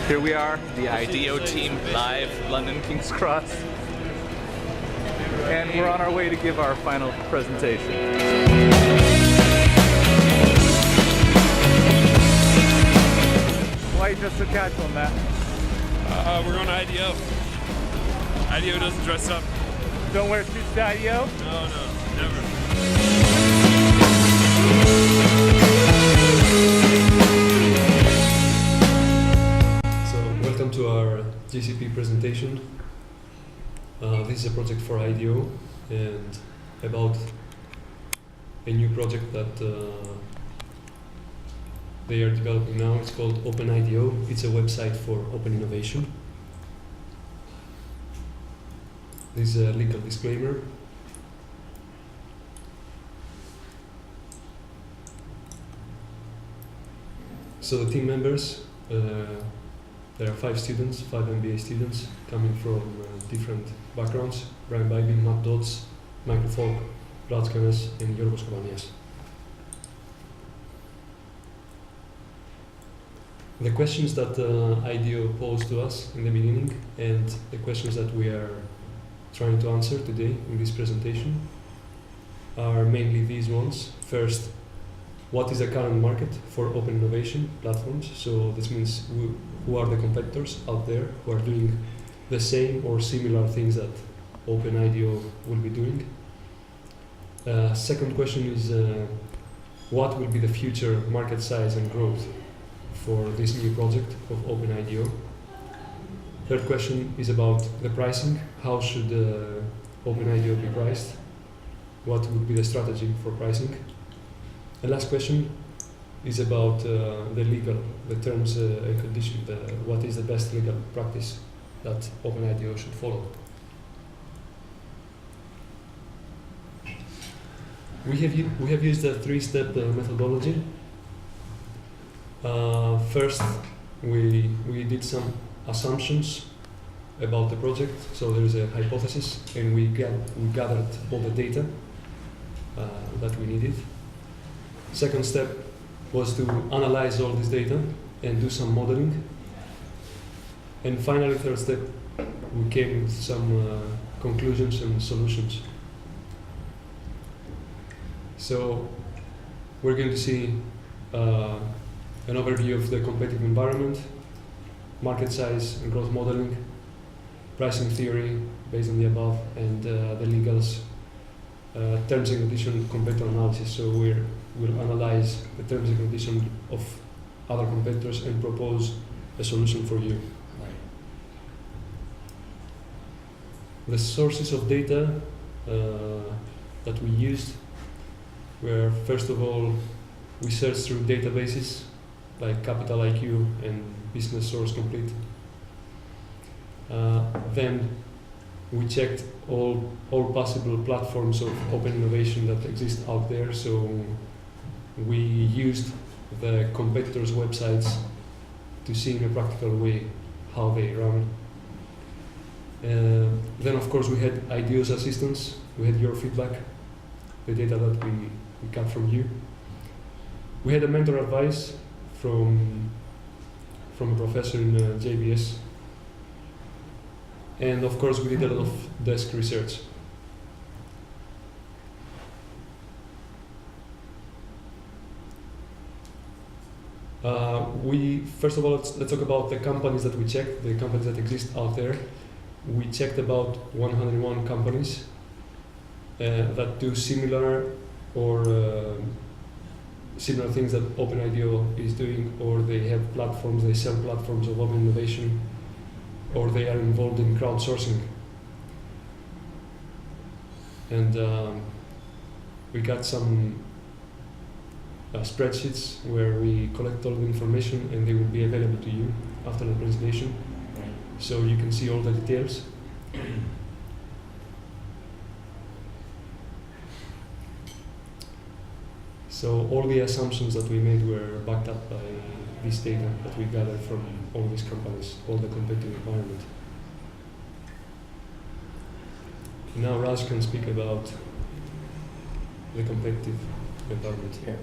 Here we are, the IDEO team live, London, King's Cross. And we're on our way to give our final presentation. Why are you just so casual, Matt? We're on IDEO. IDEO doesn't dress up. Don't wear suits to IDEO? No, never. Welcome to our GCP presentation. This is a project for IDEO and about a new project that they are developing now. It's called OpenIDEO. It's a website for open innovation. This is a legal disclaimer. So the team members, there are 5 students, 5 MBA students coming from different backgrounds. Brian Bybee, Matt Dodds, Michael Falk, Vlad Skanes, and Yorgos Kavanias. The questions that IDEO posed to us in the beginning and the questions that we are trying to answer today in this presentation are mainly these ones. First, what is the current market for open innovation platforms? So this means who are the competitors out there who are doing the same or similar things that OpenIDEO will be doing. Second question is what will be the future market size and growth for this new project of OpenIDEO? Third question is about the pricing. How should OpenIDEO be priced? What would be the strategy for pricing? The last question is about the terms and conditions. What is the best legal practice that OpenIDEO should follow? We have used a 3-step methodology. First, we did some assumptions about the project. So there is a hypothesis, and we gathered all the data that we needed. Second step was to analyze all this data and do some modeling. And finally, third step, we came with some conclusions and solutions. So we're going to see an overview of the competitive environment, market size and growth modeling, pricing theory based on the above, and the legals, terms and conditions, competitor analysis. So we'll analyze the terms and conditions of other competitors and propose a solution for you. The sources of data that we used were, first of all, we searched through databases like Capital IQ and Business Source Complete. Then we checked all possible platforms of open innovation that exist out there. So we used the competitors' websites to see in a practical way how they run. Then, of course, we had IDEO's assistance. We had your feedback, the data that we got from you. We had a mentor advice from a professor in JBS. And of course, we did a lot of desk research. First of all, let's talk about the companies that we checked, the companies that exist out there. We checked about 101 companies that do similar or similar things that OpenIDEO is doing, or they have platforms, they sell platforms of open innovation, or they are involved in crowdsourcing. And we got some spreadsheets where we collect all the information, and they will be available to you after the presentation, so you can see all the details. So all the assumptions that we made were backed up by this data that we gathered from all these companies, all the competitive environment. Now Raj can speak about the competitive environment. Yeah.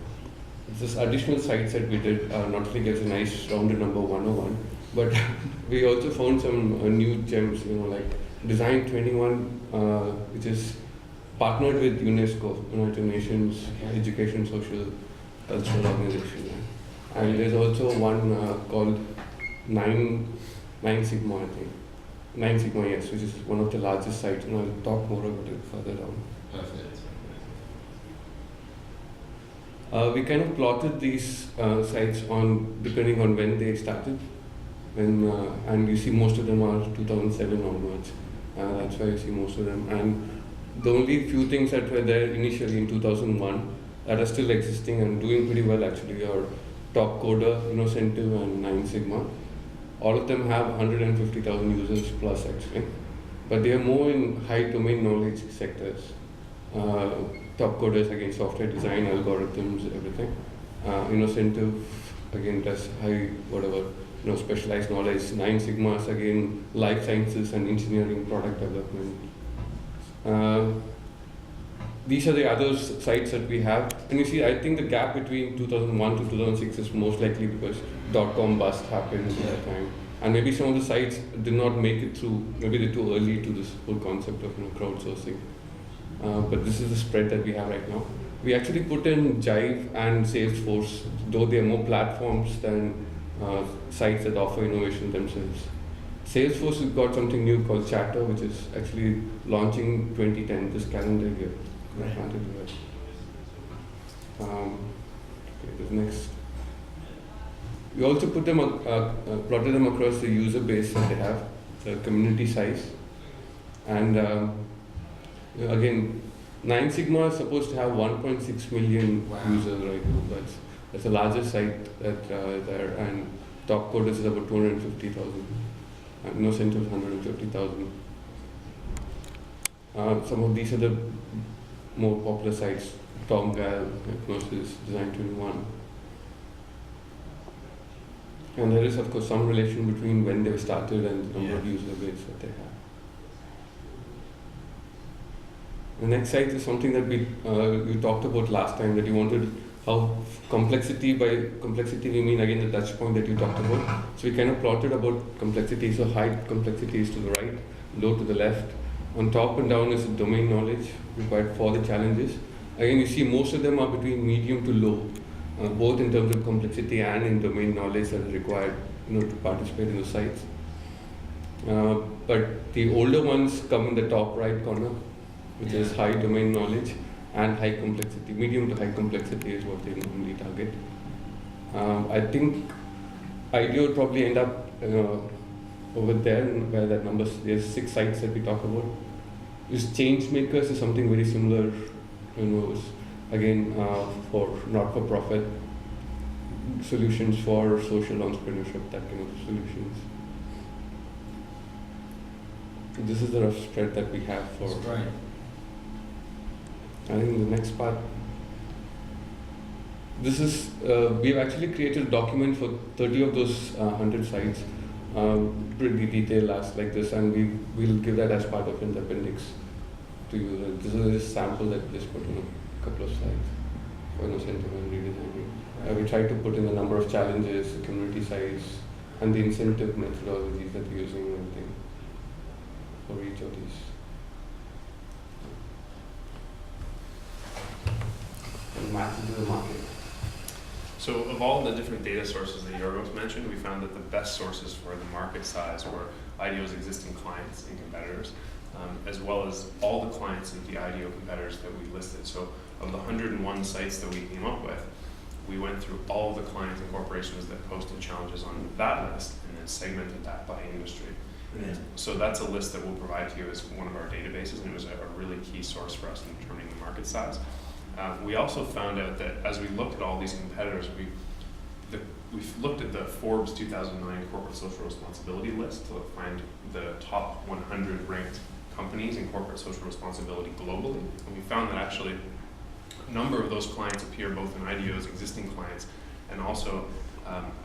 This additional site set we did not only gives a nice rounded number 101, But we also found some new gems, like Design 21, which is partnered with UNESCO, United Nations Education, Social, Cultural Organization. And there's also one called Nine Sigma, I think. 9 Sigma, yes, which is one of the largest sites, and I'll talk more about it further down. Perfect. We kind of plotted these sites depending on when they started, and you see most of them are 2007 onwards. That's why you see most of them. And the only few things that were there initially in 2001 that are still existing and doing pretty well actually are Top Coder, Innocentive, and 9 Sigma. All of them have 150,000 users plus actually, but they are more in high domain knowledge sectors. Top Coders again, software design, algorithms, everything. Innocentive again does high specialized knowledge. 9 Sigmas again, life sciences and engineering, product development. These are the other sites that we have. And you see, I think the gap between 2001 to 2006 is most likely because .com bust happened at that time. And maybe some of the sites did not make it through, maybe they're too early to this whole concept of crowdsourcing. But this is the spread that we have right now. We actually put in Jive and Salesforce, though they are more platforms than sites that offer innovation themselves. Salesforce has got something new called Chatter, which is actually launching 2010, this calendar year. Right. Okay, the next. We also put them, plotted them across the user base that they have, the community size. And again, 9 Sigma is supposed to have 1.6 million users right now. That's the largest site that there, and Top Coders is about 250,000. And Innocentive is 150,000. Some of these are the more popular sites: Tom Gal, Hypnosis, Design 21. And there is, of course, some relation between when they started and the number of user base that they have. The next site is something that we talked about last time, that you wanted how complexity, by complexity we mean again the touch point that you talked about. So we kind of plotted about complexity. So high complexity is to the right, low to the left. On top and down is the domain knowledge required for the challenges. Again, you see most of them are between medium to low, both in terms of complexity and in domain knowledge that is required to participate in the sites. But the older ones come in the top right corner, which is high domain knowledge and high complexity. Medium to high complexity is what they normally target. I think IDEO would probably end up over there where that number, there's 6 sites that we talk about. This change makers is something very similar, again for not-for-profit solutions for social entrepreneurship, that kind of solutions. This is the rough spread that we have for. That's great. I think the next part. This is, we've actually created a document for 30 of those 100 sites, pretty detailed like this, and we'll give that as part of an appendix to you. This is a sample that we just put in a couple of slides for incentive and redesigning. We try to put in the number of challenges, the community size, and the incentive methodologies that we're using, I think, for each of these. And match it to the market. So of all the different data sources that Yorgos mentioned, we found that the best sources for the market size were IDEO's existing clients and competitors, as well as all the clients of the IDEO competitors that we listed. So of the 101 sites that we came up with, we went through all the clients and corporations that posted challenges on that list and then segmented that by industry. Brilliant. So that's a list that we'll provide to you as one of our databases, and it was a really key source for us in determining the market size. We also found out that as we looked at all these competitors, we've looked at the Forbes 2009 Corporate Social Responsibility list to find the top 100 ranked companies in corporate social responsibility globally. And we found that actually a number of those clients appear both in IDEO's existing clients and also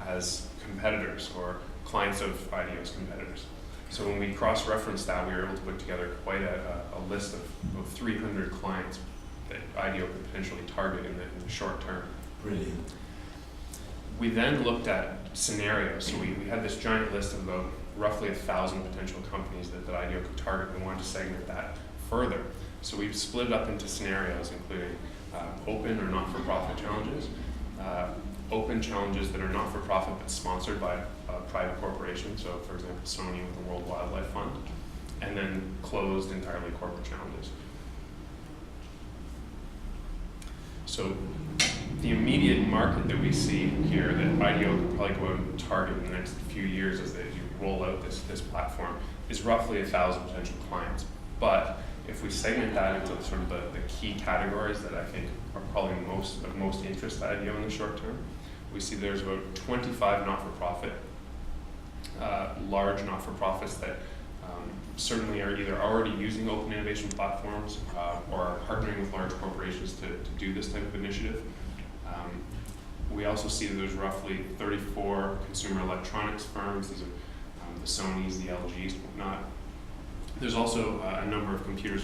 as competitors or clients of IDEO's competitors. So when we cross-referenced that, we were able to put together quite a list of 300 clients that IDEO could potentially target in the short term. Brilliant. We then looked at scenarios. So we had this giant list of about roughly 1,000 potential companies that IDEO could target. We wanted to segment that further. So we've split it up into scenarios, including open or not-for-profit challenges, open challenges that are not-for-profit but sponsored by a private corporation, so for example Sony with the World Wildlife Fund, and then closed entirely corporate challenges. So the immediate market that we see here that IDEO could probably go out and target in the next few years as you roll out this platform is roughly 1,000 potential clients. But if we segment that into sort of the key categories that I think are probably of most interest to IDEO in the short term, we see there's about 25 not-for-profit, large not-for-profits that certainly are either already using open innovation platforms or are partnering with large corporations to do this type of initiative. We also see that there's roughly 34 consumer electronics firms. These are the Sonys, the LGs, whatnot. There's also a number of computer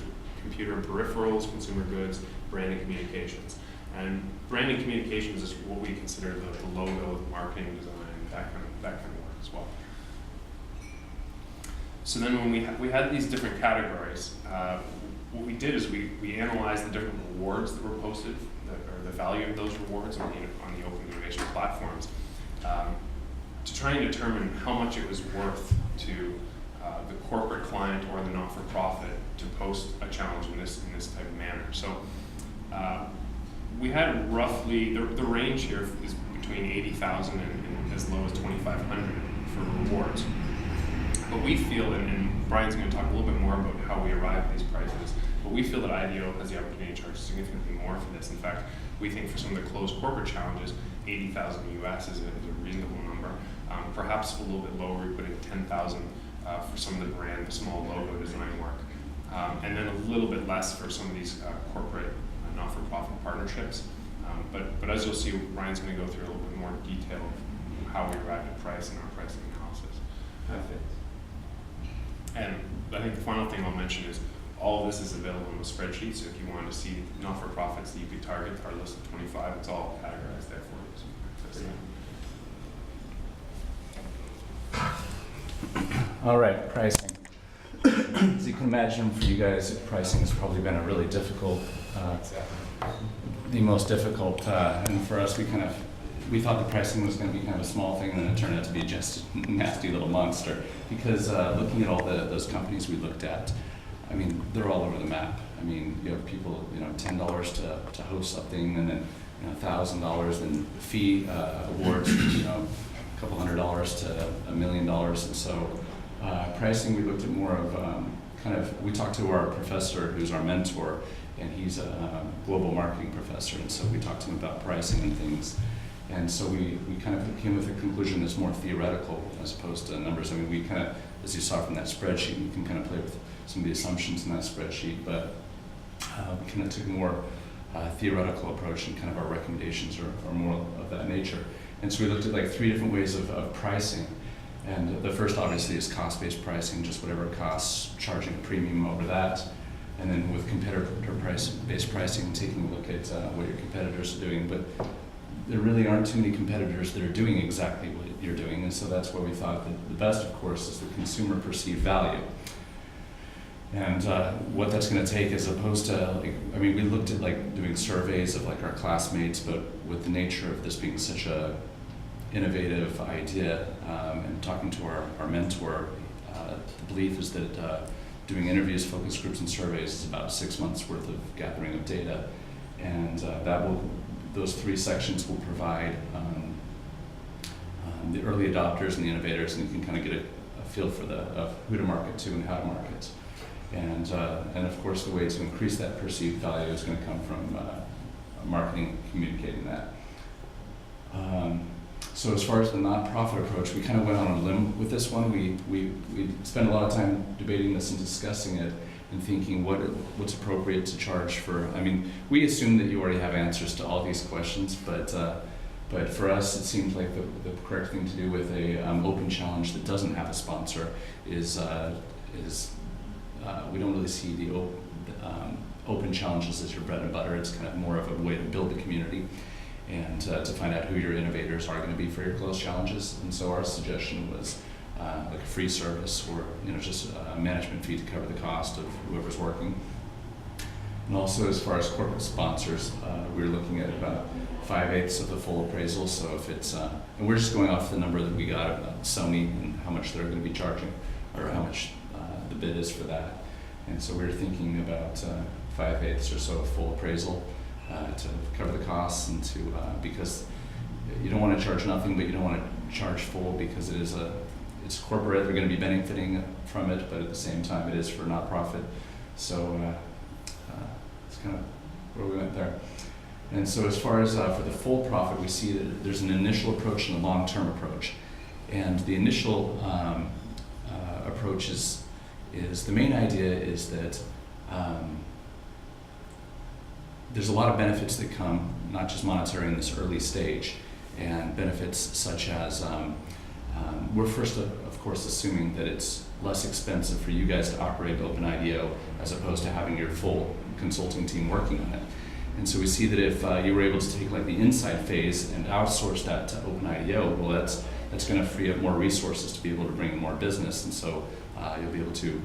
peripherals, consumer goods, branding communications. And branding communications is what we consider the logo, the marketing design, that kind of work as well. So then when we had these different categories, what we did is we analyzed the different rewards that were posted, or the value of those rewards on the open innovation platforms, to try and determine how much it was worth to the corporate client or the not-for-profit to post a challenge in this type of manner. So we had roughly, the range here is between 80,000 and as low as 2,500 for rewards. But we feel, and Brian's going to talk a little bit more about how we arrive at these prices, but we feel that IDEO has the opportunity to charge significantly more for this. In fact, we think for some of the closed corporate challenges, 80,000 US is a reasonable number. Perhaps a little bit lower, we put in 10,000 for some of the brand, small logo design work. And then a little bit less for some of these corporate not-for-profit partnerships. But as you'll see, Brian's going to go through a little bit more detail of how we arrived at price and our pricing analysis. Perfect. And I think the final thing I'll mention is all of this is available in the spreadsheet, so if you wanted to see not-for-profits that you could target, our list of 25, it's all categorized there for you. So you can access that. All right, pricing. As you can imagine, for you guys, pricing has probably been a really difficult, the most difficult, and for us, we thought the pricing was going to be kind of a small thing, and then it turned out to be just a nasty little monster. Because looking at all those companies we looked at, I mean, they're all over the map. I mean, you have people, $10 to host something, and then $1,000 in fee awards, a couple $100 to $1 million, and so pricing we looked at more of we talked to our professor who's our mentor, and he's a global marketing professor, and so we talked to him about pricing and things. And so we kind of came with a conclusion that's more theoretical as opposed to numbers. I mean, we kind of, as you saw from that spreadsheet, you can kind of play with some of the assumptions in that spreadsheet, but we kind of took a more theoretical approach, and kind of our recommendations are more of that nature. And so we looked at like 3 different ways of pricing. And the first obviously is cost-based pricing, just whatever it costs, charging a premium over that. And then with competitor-based pricing, taking a look at what your competitors are doing. But there really aren't too many competitors that are doing exactly what you're doing, and so that's where we thought that the best, of course, is the consumer perceived value. And what that's going to take, as opposed to, we looked at doing surveys of our classmates, but with the nature of this being such a innovative idea, and talking to our mentor, the belief is that doing interviews, focus groups, and surveys is about 6 months worth of gathering of data, and those 3 sections will provide the early adopters and the innovators, and you can kind of get a feel for who to market to and how to market. And of course, the way to increase that perceived value is going to come from marketing, communicating that. So as far as the nonprofit approach, we kind of went on a limb with this one. We spent a lot of time debating this and discussing it and thinking what's appropriate to charge for. We assume that you already have answers to all these questions, but for us, it seems like the correct thing to do with a open challenge that doesn't have a sponsor is we don't really see the open challenges as your bread and butter. It's kind of more of a way to build a community. and to find out who your innovators are going to be for your closed challenges. And so our suggestion was like a free service, or just a management fee to cover the cost of whoever's working. And also, as far as corporate sponsors, we're looking at about 5/8 of the full appraisal. So if it's, and we're just going off the number that we got about Sony and how much they're going to be charging, or how much the bid is for that. And so we're thinking about 5/8 or so of full appraisal to cover the costs, and to because you don't want to charge nothing, but you don't want to charge full, because it's corporate. They're going to be benefiting from it, but at the same time, it is for not-profit. So it's kind of where we went there. And so as far as for the full profit, we see that there's an initial approach and a long-term approach. And the initial approach is the main idea is that there's a lot of benefits that come, not just monetary in this early stage, and benefits such as we're first, of course, assuming that it's less expensive for you guys to operate OpenIDEO as opposed to having your full consulting team working on it. And so we see that if you were able to take like the insight phase and outsource that to OpenIDEO, well, that's going to free up more resources to be able to bring in more business, and so you'll be able to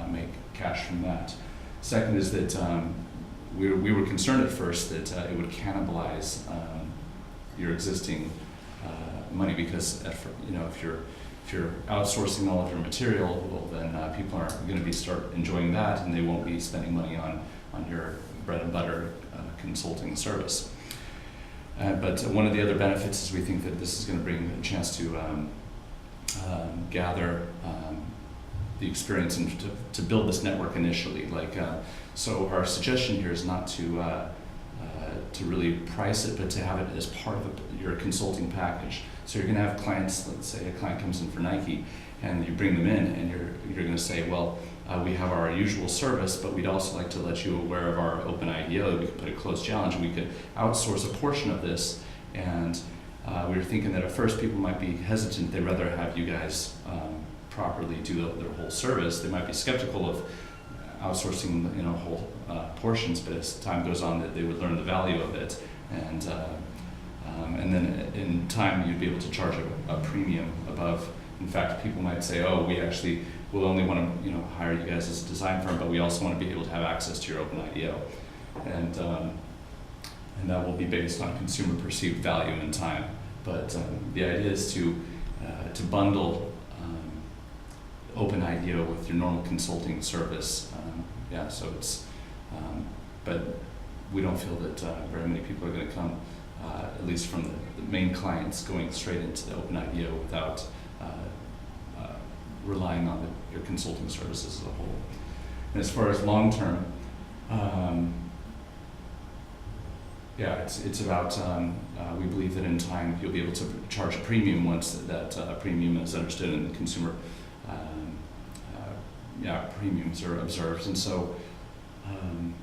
make cash from that. Second is that we were concerned at first that it would cannibalize your existing money, because if you're outsourcing all of your material, well, then people aren't going to start enjoying that, and they won't be spending money on your bread and butter consulting service. But one of the other benefits is we think that this is going to bring a chance to gather the experience and to build this network initially. So our suggestion here is not to really price it, but to have it as part of your consulting package. So you're going to have clients. Let's say a client comes in for Nike, and you bring them in, and you're going to say, well, we have our usual service, but we'd also like to let you aware of our OpenIDEO. We could put a closed challenge, and we could outsource a portion of this. And we were thinking that at first people might be hesitant. They'd rather have you guys properly do their whole service. They might be skeptical of outsourcing, whole portions, but as time goes on, that they would learn the value of it, and then in time you'd be able to charge a premium above. In fact, people might say, "Oh, we actually will only want to, hire you guys as a design firm, but we also want to be able to have access to your OpenIDEO," and that will be based on consumer perceived value and time. But the idea is to bundle OpenIDEO with your normal consulting service. So it's, but we don't feel that very many people are going to come, at least from the main clients, going straight into the OpenIDEO without relying on your consulting services as a whole. And as far as long term, it's about, we believe that in time you'll be able to charge a premium once that premium is understood and the consumer premiums are observed. And so, and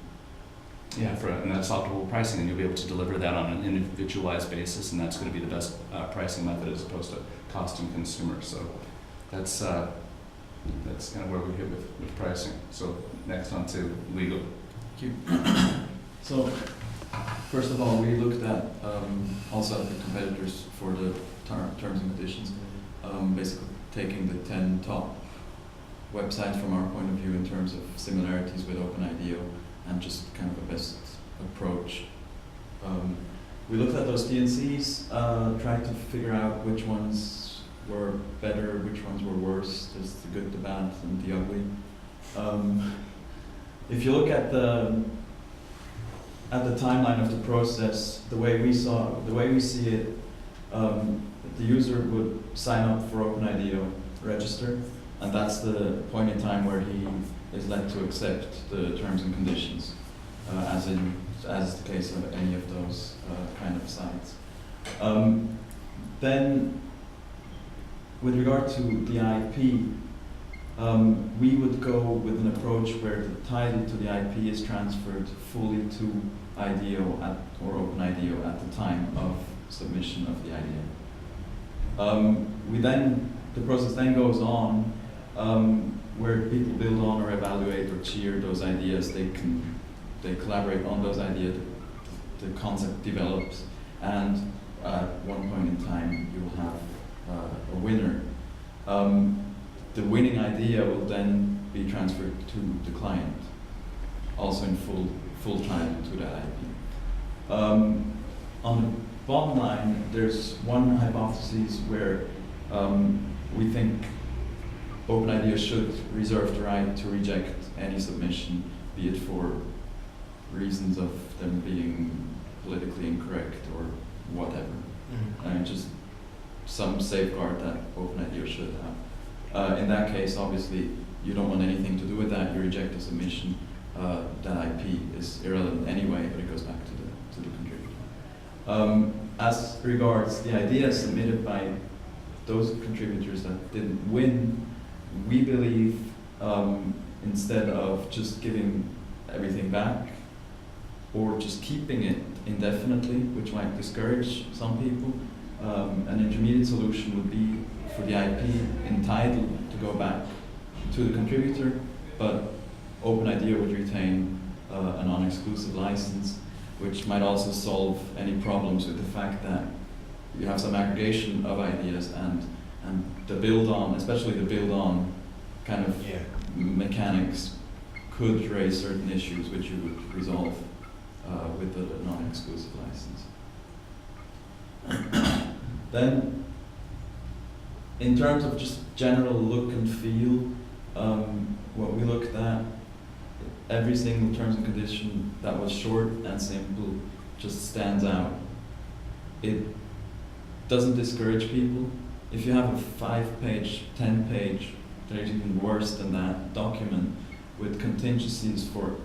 that's optimal pricing, and you'll be able to deliver that on an individualized basis, and that's going to be the best pricing method as opposed to costing consumers. So that's kind of where we hit with pricing. So next on to legal. Thank you. So first of all, we looked at also at the competitors for the terms and conditions, basically taking the 10 top websites from our point of view in terms of similarities with OpenIDEO and just kind of a best approach. We looked at those DNCs, tried to figure out which ones were better, which ones were worse. There's the good, the bad, and the ugly. If you look at the timeline of the process, the way we see it, the user would sign up for OpenIDEO, register, and that's the point in time where he is led to accept the terms and conditions, as is the case of any of those kind of sites. Then, with regard to the IP, we would go with an approach where the title to the IP is transferred fully to IDEO or OpenIDEO at the time of submission of the IDEO. The process then goes on where people build on or evaluate or cheer those ideas. They collaborate on those ideas. The concept develops, and at one point in time you will have a winner. The winning idea will then be transferred to the client, also in full time to that IP. On the bottom line, there's one hypothesis where we think open IDEO should reserve the right to reject any submission, be it for reasons of them being politically incorrect or whatever. And just some safeguard that open IDEO should have. In that case, obviously, you don't want anything to do with that. You reject the submission. That IP is irrelevant anyway, but it goes back to the contributor. As regards the ideas submitted by those contributors that didn't win, we believe instead of just giving everything back or just keeping it indefinitely, which might discourage some people, an intermediate solution would be for the IP entitled to go back to the contributor, but open IDEO would retain a non-exclusive license, which might also solve any problems with the fact that you have some aggregation of ideas and the build-on, especially the build-on kind of mechanics could raise certain issues which you would resolve with the non-exclusive license. Then, in terms of just general look and feel, what we looked at, every single terms and condition that was short and simple just stands out. It doesn't discourage people. If you have a 5-page, 10-page, there's even worse than that, document with contingencies for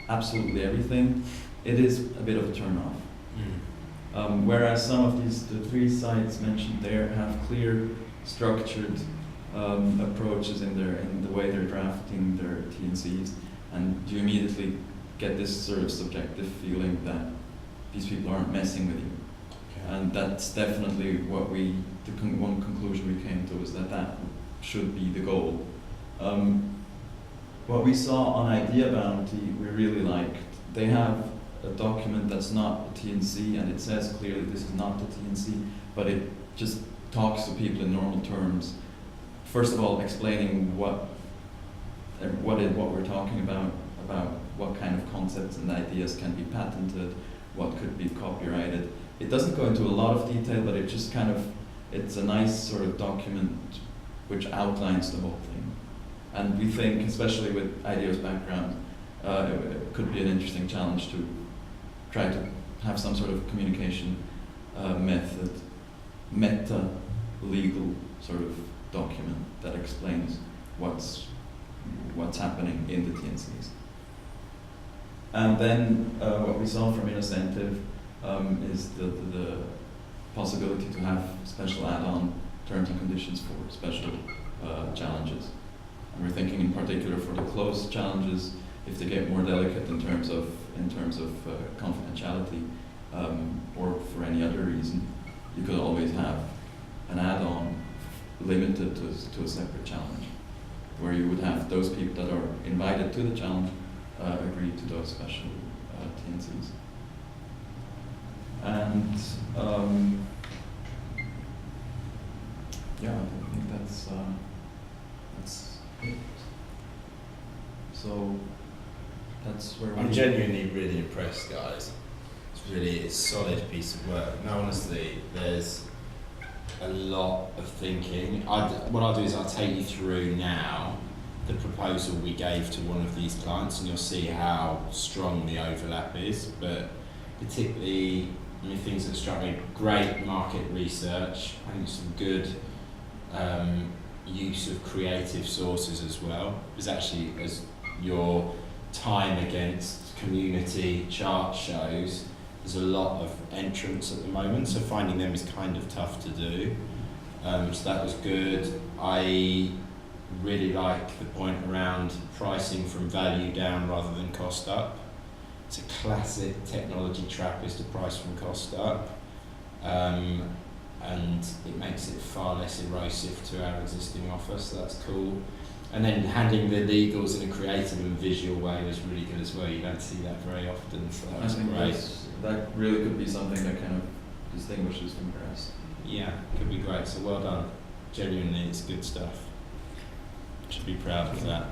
absolutely everything, it is a bit of a turn-off. Whereas some of the 3 sites mentioned there have clear, structured approaches in the way they're drafting their T&Cs, and you immediately get this sort of subjective feeling that these people aren't messing with you. Okay. And that's definitely what one conclusion we came to, is that should be the goal. What we saw on Idea Bounty, we really liked. They have a document that's not a T&C, and it says clearly this is not the T&C, but it just talks to people in normal terms. First of all, explaining what we're talking about what kind of concepts and ideas can be patented, what could be copyrighted. It doesn't go into a lot of detail, but it just it's a nice sort of document which outlines the whole thing. And we think, especially with IDEO's background, it could be an interesting challenge to try to have some sort of communication method, meta-legal sort of document that explains what's happening in the T&Cs. And then what we saw from Innocentive is the possibility to have special add-on terms and conditions for special challenges. And we're thinking in particular for the closed challenges, if they get more delicate in terms of confidentiality or for any other reason, you could always have an add-on limited to a separate challenge, where you would have those people that are invited to the challenge agree to those special T&Cs. And yeah, I think that's it. So that's where I'm genuinely really impressed, guys. It's a solid piece of work. No, honestly, there's a lot of thinking. What I'll do is I'll take you through now the proposal we gave to one of these clients, and you'll see how strong the overlap is. But particularly, things that struck me: great market research. I think some good use of creative sources as well. Because actually, as your time against community chart shows, there's a lot of entrants at the moment, so finding them is kind of tough to do. So that was good. I really like the point around pricing from value down rather than cost up. It's a classic technology trap, is to price from cost up. And it makes it far less erosive to our existing offer, so that's cool. And then handling the legals in a creative and visual way was really good as well. You don't see that very often, so that was great. That really could be something that kind of distinguishes from the rest. Yeah, could be great. So well done. Genuinely, it's good stuff. Should be proud of that.